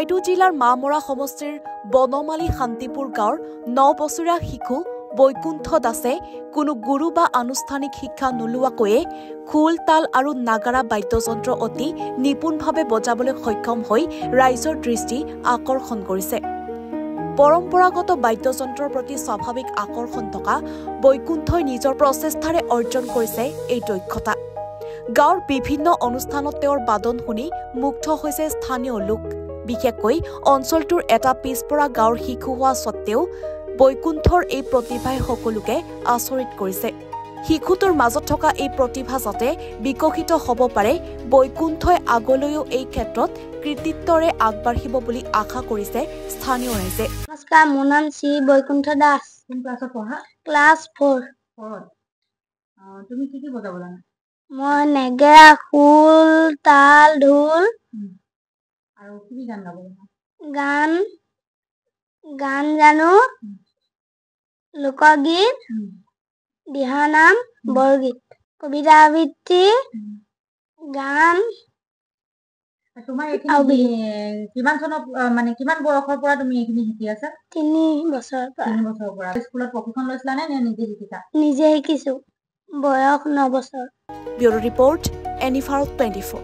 চৰাইদেউ জিলাৰ মামৰা সমষ্টিৰ বনমালী শান্তিপুৰ গাঁৱৰ 9 বছৰীয়া শিশু বৈকুণ্ঠ দাসে কোনো গুৰু বা আনুষ্ঠানিক শিক্ষা নোলোৱাকৈয়ে খোল তাল আৰু নাগাৰা বাদ্যযন্ত্ৰ অতি নিপুণভাৱে বজাবলৈ সক্ষম হৈ ৰাইজৰ দৃষ্টি আকৰ্ষণ কৰিছে। পৰম্পৰাগত বাদ্যযন্ত্ৰৰ প্ৰতি স্বাভাৱিক আকৰ্ষণ থকা বৈকুণ্ঠই নিজৰ প্ৰচেষ্টাৰে অৰ্জন কৰিছে এই দক্ষতা। গাঁৱৰ বিভিন্ন অনুষ্ঠানত তেওঁৰ বাদন শুনি মুগ্ধ হৈছে স্থানীয় লোক। বিশেষকৈ অঞ্চলটোৰ এটা পিছপৰা গাঁৱৰ শিশু হোৱা স্বত্তেও বৈকুণ্ঠৰ এই প্ৰতিভাই সকলোকে আচৰিত কৰিছে। শিশুটোৰ মাজত থকা এই প্ৰতিভা যাতে বিকশিত হ'ব পাৰে, বৈকুণ্ঠই আগলৈও এই ক্ষেত্ৰত কৃতিত্বৰে আগবাঢ়িব বুলি আশা কৰিছে স্থানীয় ৰাইজে। নমস্কাৰ, মোৰ নাম শ্ৰী বৈকুণ্ঠ দাস। কোন ক্লাছত পঢ়া? ক্লাছ 4। তুমি কি কি বজাব জানা? মই নেগেৰা, খোল, তাল, ঢোল আৰু কি গান গাব জানা? গান জানো, লোকগীত, দিহানাম, বৰগীত, কবিতা আবৃত্তি, গান। তোমাৰ এইখিনি কিমান চনৰ মানে কিমান বয়সৰ পৰা তুমি এইখিনি শিকি আছা? 3 বছৰৰ পৰা। 3 বছৰৰ পৰা। স্কুলত প্ৰশিক্ষণ লৈছিলা নে নিজে শিকিছা? নিজে শিকিছো। বয়স 9 বছৰ। ব্যুৰো ৰিপৰ্ট, এনিফাৰত 24।